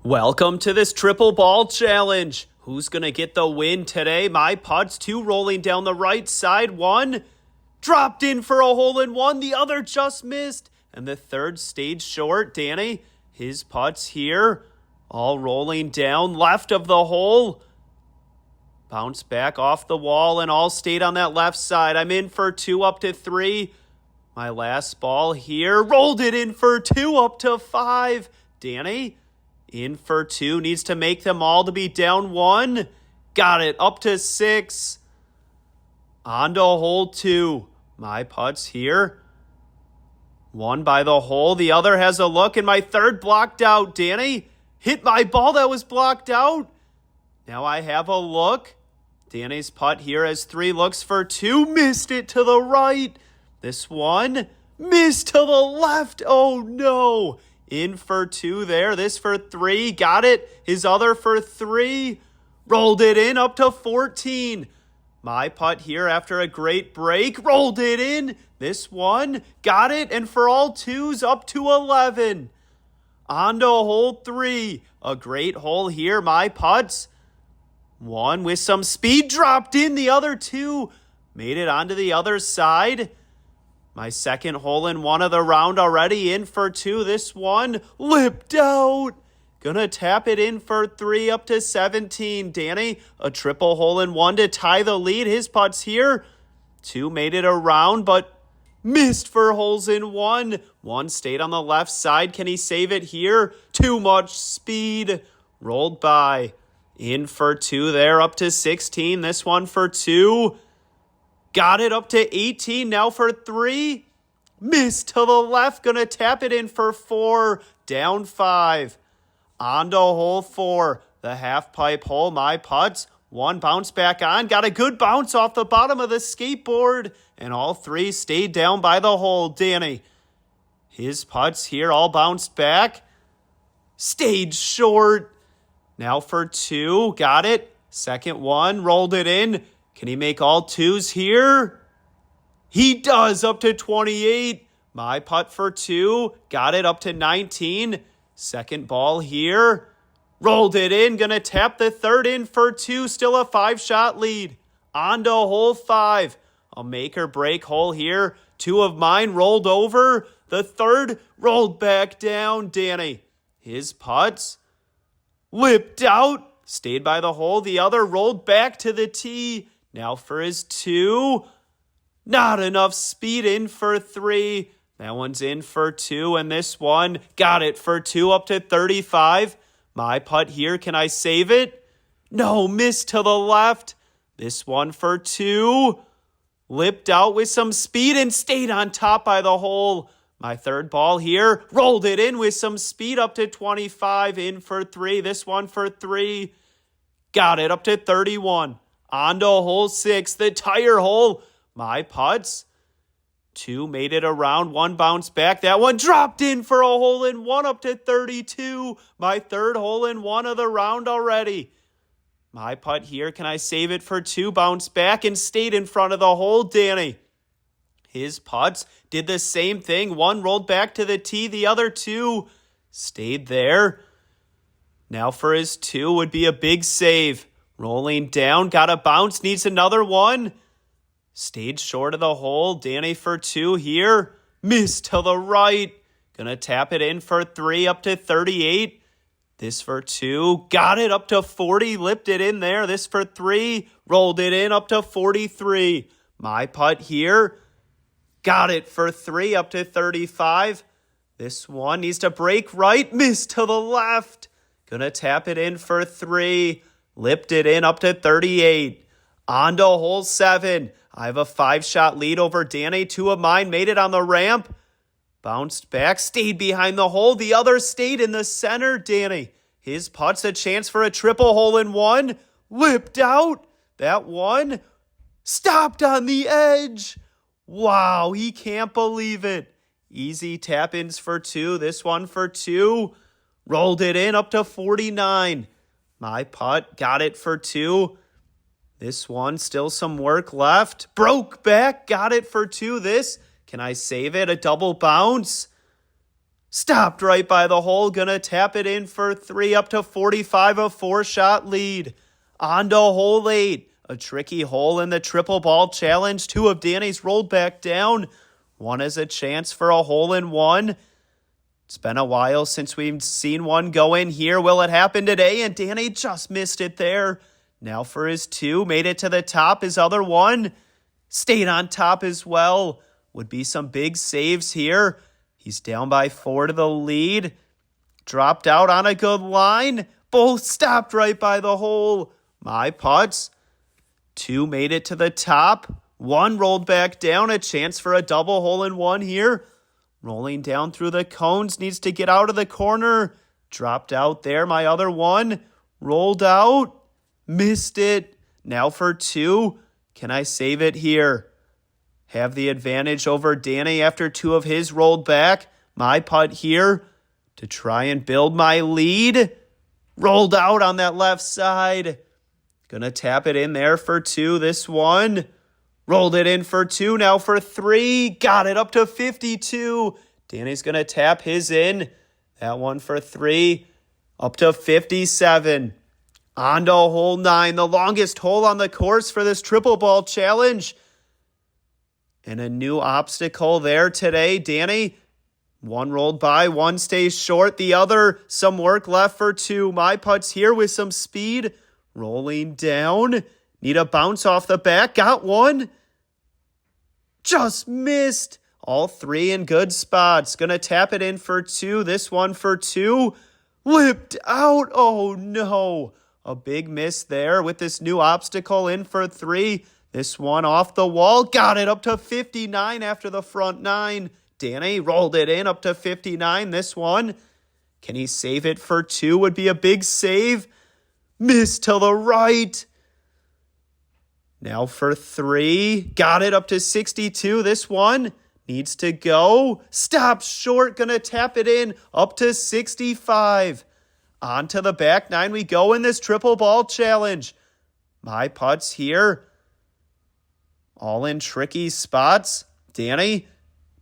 Welcome to this triple ball challenge. Who's going to get the win today? My putts, two rolling down the right side. One dropped in for a hole-in-one. The other just missed. And the third stayed short. Danny, his putts here, all rolling down left of the hole. Bounce back off the wall and all stayed on that left side. I'm in for two up to three. My last ball here, rolled it in for two up to five. Danny, in for two, needs to make them all to be down one. Got it, up to six. On to hole two. My putts here. One by the hole, the other has a look, and my third blocked out. Danny hit my ball that was blocked out. Now I have a look. Danny's putt here has three looks for two. Missed it to the right. This one missed to the left. Oh no. In for two there. This for three. Got it. His other for three. Rolled it in up to 14. My putt here after a great break. Rolled it in. This one. Got it. And for all twos up to 11. On to hole three. A great hole here. My putts. One with some speed dropped in. The other two made it onto the other side. My second hole in one of the round already. In for two. This one lipped out. Gonna tap it in for three up to 17. Danny, a triple hole in one to tie the lead. His putts here. Two made it around, but missed for holes in one. One stayed on the left side. Can he save it here? Too much speed. Rolled by. In for two there up to 16. This one for two. Got it up to 18. Now for three. Missed to the left. Gonna tap it in for four. Down five. On to hole four. The half pipe hole. My putts. One bounce back on. Got a good bounce off the bottom of the skateboard. And all three stayed down by the hole. Danny, his putts here all bounced back. Stayed short. Now for two. Got it. Second one. Rolled it in. Can he make all twos here? He does, up to 28. My putt for two. Got it up to 19. Second ball here. Rolled it in. Gonna tap the third in for two. Still a 5-shot lead. On to hole five. A make or break hole here. Two of mine rolled over. The third rolled back down. Danny, his putts lipped out. Stayed by the hole. The other rolled back to the tee. Now for his two. Not enough speed. In for three. That one's in for two. And this one got it for two up to 35. My putt here. Can I save it? No, missed to the left. This one for two. Lipped out with some speed and stayed on top by the hole. My third ball here. Rolled it in with some speed up to 25. In for three. This one for three. Got it up to 31. On to hole six, the tire hole. My putts. Two made it around, one bounced back. That one dropped in for a hole in one up to 32. My third hole in one of the round already. My putt here, can I save it for two? Bounced back and stayed in front of the hole. Danny, his putts did the same thing. One rolled back to the tee, the other two stayed there. Now for his two would be a big save. Rolling down, got a bounce, needs another one. Stayed short of the hole. Danny for two here. Missed to the right. Gonna tap it in for three up to 38. This for two. Got it up to 40. Lipped it in there. This for three. Rolled it in up to 43. My putt here. Got it for three up to 35. This one needs to break right. Missed to the left. Gonna tap it in for three. Lipped it in up to 38. On to hole seven. I have a 5-shot lead over Danny. Two of mine made it on the ramp. Bounced back, stayed behind the hole. The other stayed in the center. Danny, his putt's a chance for a triple hole in one. Lipped out. That one stopped on the edge. Wow, he can't believe it. Easy tap-ins for two. This one for two. Rolled it in up to 49. My putt got it for two. This one, still some work left. Broke back, got it for two. This, can I save it? A double bounce. Stopped right by the hole. Gonna tap it in for 3 up to 45, a 4-shot lead. On to hole 8. A tricky hole in the triple ball challenge. 2 of Danny's rolled back down. 1 is a chance for a hole-in-one. It's been a while since we've seen one go in here. Will it happen today? And Danny just missed it there. Now for his 2. Made it to the top. His other 1 stayed on top as well. Would be some big saves here. He's down by 4 to the lead. Dropped out on a good line. Both stopped right by the hole. My putts. 2 made it to the top. 1 rolled back down. A chance for a double hole-in-one here. Rolling down through the cones. Needs to get out of the corner. Dropped out there. My other 1 rolled out. Missed it. Now for 2. Can I save it here? Have the advantage over Danny after 2 of his rolled back. My putt here to try and build my lead. Rolled out on that left side. Gonna tap it in there for 2. This one. Rolled it in for 2. Now for 3. Got it up to 52. Danny's gonna tap his in. That one for 3. Up to 57. On to hole 9. The longest hole on the course for this triple ball challenge. And a new obstacle there today. Danny, 1 rolled by, 1 stays short. The other, some work left for 2. My putts here with some speed. Rolling down. Need a bounce off the back. Got 1. Just missed. All 3 in good spots. Gonna tap it in for 2. This one for 2. Lipped out. Oh no. A big miss there with this new obstacle in for 3. This one off the wall. Got it up to 59 after the front 9. Danny rolled it in up to 59. This one. Can he save it for 2? Would be a big save. Missed to the right. Now for 3. Got it up to 62. This one needs to go. Stop short. Gonna tap it in up to 65. On to the back 9 we go in this triple ball challenge. My putts here. All in tricky spots. Danny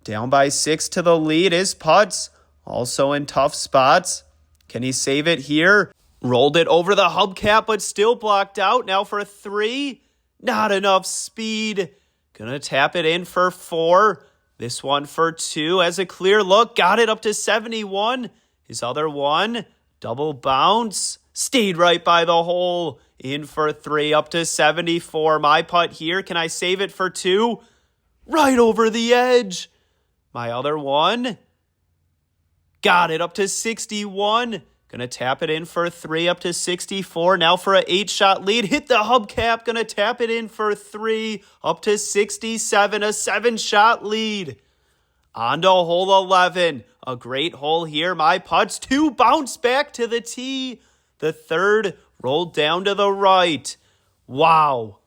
down by 6 to the lead. His putts also in tough spots. Can he save it here? Rolled it over the hubcap, but still blocked out. Now for 3. Not enough speed. Gonna tap it in for 4. This one for 2. Has a clear look. Got it up to 71. His other 1. Double bounce. Stayed right by the hole. In for 3 up to 74. My putt here. Can I save it for 2? Right over the edge. My other 1. Got it up to 61. Gonna tap it in for 3 up to 64. Now for an 8-shot lead. Hit the hubcap. Gonna tap it in for 3 up to 67. A 7-shot lead. On to hole 11. A great hole here. My putts. 2 bounce back to the tee. The 3rd rolled down to the right. Wow.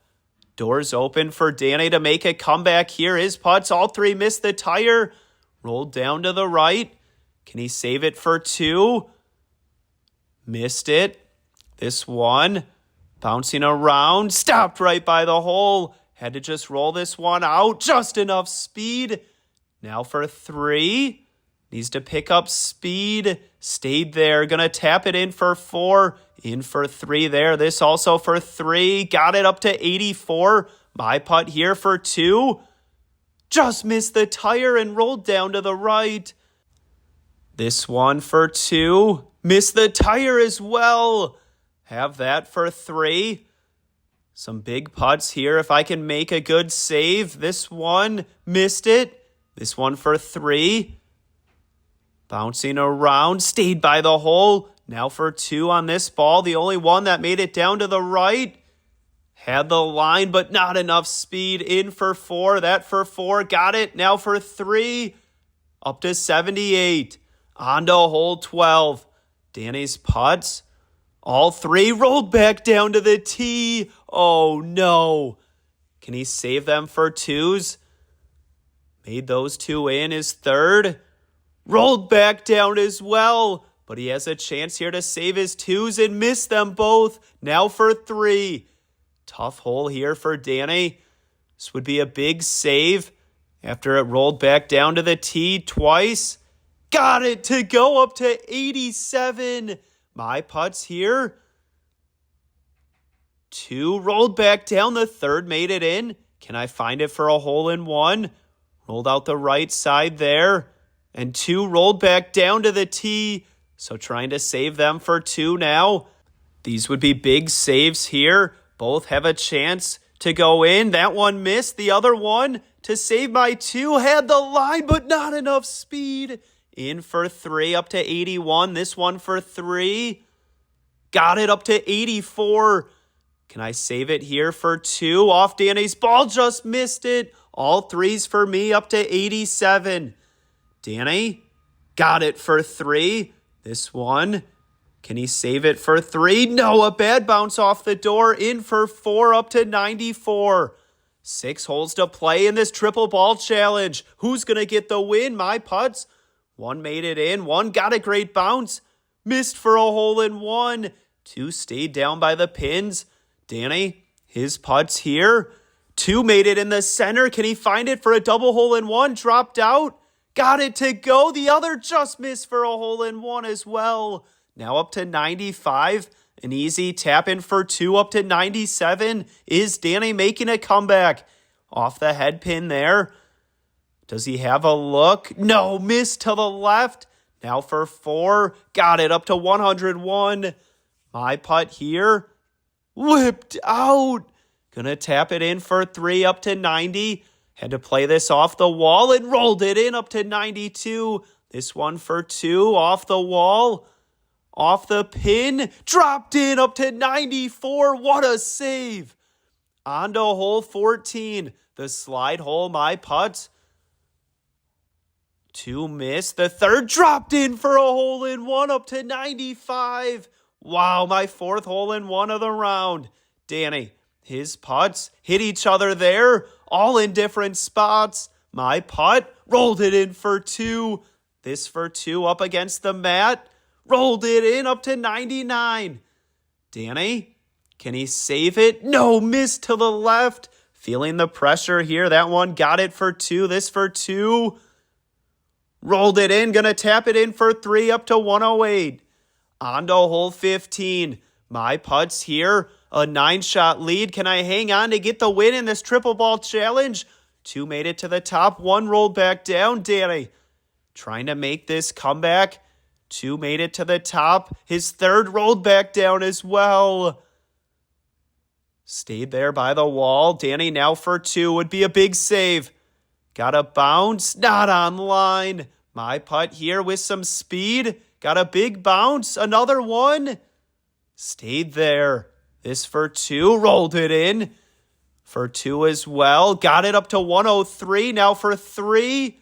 Doors open for Danny to make a comeback here. His putts, all 3 missed the tire. Rolled down to the right. Can he save it for 2? Missed it. This one. Bouncing around. Stopped right by the hole. Had to just roll this one out. Just enough speed. Now for 3. Needs to pick up speed. Stayed there. Gonna tap it in for 4. In for 3 there. This also for 3. Got it up to 84. My putt here for 2. Just missed the tire and rolled down to the right. This one for 2. Missed the tire as well. Have that for 3. Some big putts here if I can make a good save. This one. Missed it. This one for 3. Bouncing around, stayed by the hole. Now for 2 on this ball. The only one that made it down to the right. Had the line, but not enough speed. In for 4. That for 4. Got it. Now for 3. Up to 78. On to hole 12. Danny's putts. All 3 rolled back down to the tee. Oh no. Can he save them for 2s? Made those 2 in. His 3rd. Rolled back down as well, but he has a chance here to save his 2s and miss them both. Now for 3. Tough hole here for Danny. This would be a big save after it rolled back down to the tee twice. Got it to go up to 87. My putts here. 2 rolled back down. The third made it in. Can I find it for a hole-in-one? Rolled out the right side there. And 2 rolled back down to the tee. So trying to save them for 2 now. These would be big saves here. Both have a chance to go in. That one missed. The other one to save my 2 had the line, but not enough speed. In for 3 up to 81. This one for 3. Got it up to 84. Can I save it here for 2? Off Danny's ball, just missed it. All 3s for me up to 87. Danny got it for 3. This one, can he save it for 3? No, a bad bounce off the door. In for 4 up to 94. 6 holes to play in this triple ball challenge. Who's going to get the win? My putts. 1 made it in. 1 got a great bounce. Missed for a hole-in-one. 2 stayed down by the pins. Danny, his putts here. 2 made it in the center. Can he find it for a double hole-in-one? Dropped out. Got it to go. The other just missed for a hole-in-one as well. Now up to 95. An easy tap in for 2 up to 97. Is Danny making a comeback? Off the head pin there. Does he have a look? No, missed to the left. Now for 4. Got it up to 101. My putt here. Whipped out. Gonna tap it in for 3 up to 90. Had to play this off the wall and rolled it in up to 92. This one for 2 off the wall. Off the pin. Dropped in up to 94. What a save. On to hole 14. The slide hole, my putts. 2 missed. The third dropped in for a hole-in-one up to 95. Wow, my 4th hole-in-one of the round. Danny, his putts hit each other there, all in different spots. My putt rolled it in for 2. This for 2 up against the mat. Rolled it in up to 99. Danny, can he save it? No, missed to the left. Feeling the pressure here. That one got it for 2. This for 2. Rolled it in. Gonna tap it in for 3 up to 108. On to hole 15. My putts here. A 9-shot lead. Can I hang on to get the win in this triple ball challenge? 2 made it to the top. 1 rolled back down. Danny trying to make this comeback. 2 made it to the top. His third rolled back down as well. Stayed there by the wall. Danny now for 2 would be a big save. Got a bounce. Not on line. My putt here with some speed. Got a big bounce. Another one. Stayed there. This for 2. Rolled it in. For 2 as well. Got it up to 103. Now for 3.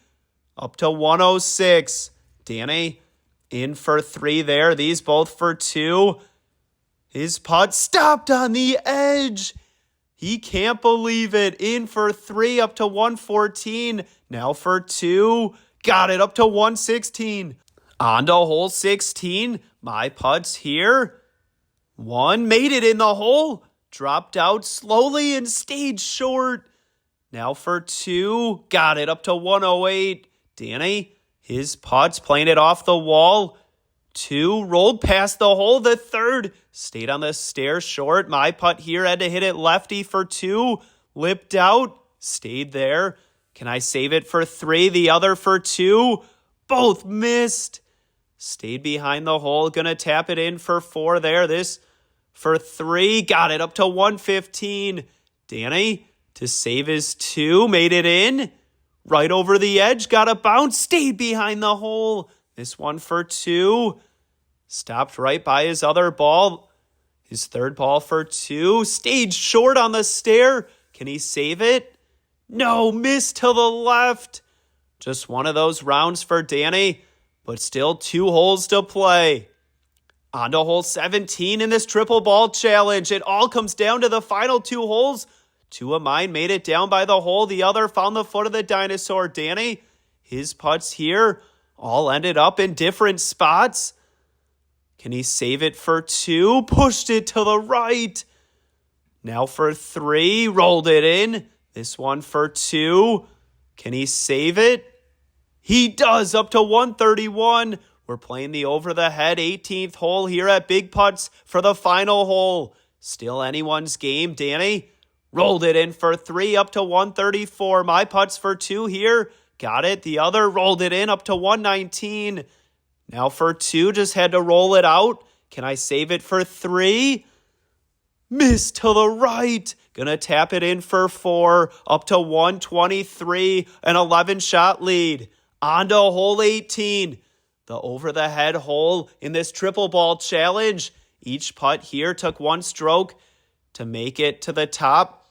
Up to 106. Danny in for 3 there. These both for 2. His putt stopped on the edge. He can't believe it. In for 3 up to 114. Now for 2. Got it up to 116. On to hole 16. My putts here. 1 made it in the hole. Dropped out slowly and stayed short. Now for 2. Got it up to 108. Danny, his putts playing it off the wall. 2 rolled past the hole. The third stayed on the stair short. My putt here had to hit it lefty for 2. Lipped out. Stayed there. Can I save it for 3? The other for 2. Both missed. Stayed behind the hole. Gonna tap it in for 4 there. This for 3. Got it up to 115. Danny to save his 2. Made it in. Right over the edge. Got a bounce. Stayed behind the hole. This one for 2. Stopped right by his other ball. His third ball for 2. Stayed short on the stair. Can he save it? No, missed to the left. Just one of those rounds for Danny, but still 2 holes to play. On to hole 17 in this triple ball challenge. It all comes down to the final 2 holes. 2 of mine made it down by the hole. The other found the foot of the dinosaur. Danny, his putts here all ended up in different spots. Can he save it for 2? Pushed it to the right. Now for 3. Rolled it in. This one for 2. Can he save it? He does, up to 131. We're playing the over-the-head 18th hole here at Big Putts for the final hole. Still anyone's game, Danny. Rolled it in for 3, up to 134. My putts for 2 here. Got it. The other rolled it in up to 119. Now for 2, just had to roll it out. Can I save it for 3? Miss to the right. Gonna tap it in for 4, up to 123. An 11-shot lead. On to hole 18. The over-the-head hole in this triple ball challenge. Each putt here took 1 stroke to make it to the top.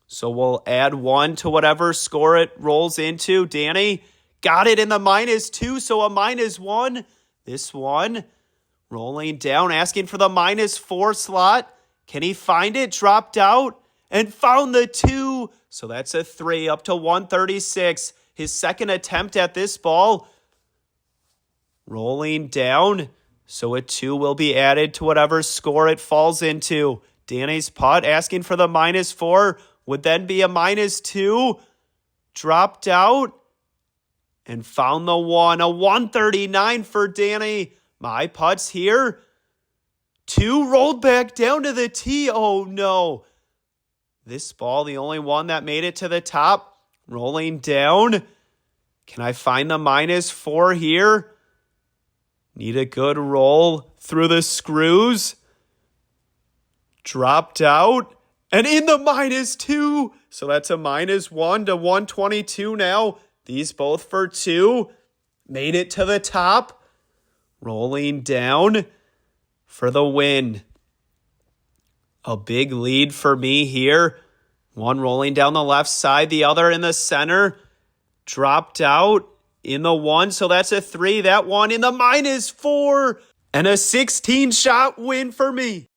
So we'll add 1 to whatever score it rolls into. Danny got it in the -2, so a -1. This one rolling down, asking for the -4 slot. Can he find it? Dropped out and found the 2. So that's a 3, up to 136. His second attempt at this ball. Rolling down, so a 2 will be added to whatever score it falls into. Danny's putt asking for the -4 would then be a -2. Dropped out and found the 1. A 139 for Danny. My putts here. 2 rolled back down to the tee. Oh no. This ball, the only one that made it to the top. Rolling down. Can I find the -4 here? Need a good roll through the screws. Dropped out. And in the -2. So that's a -1 to 122 now. These both for 2. Made it to the top. Rolling down for the win. A big lead for me here. 1 rolling down the left side, the other in the center. Dropped out in the 1, so that's a 3. That one in the -4. And a 16-shot win for me.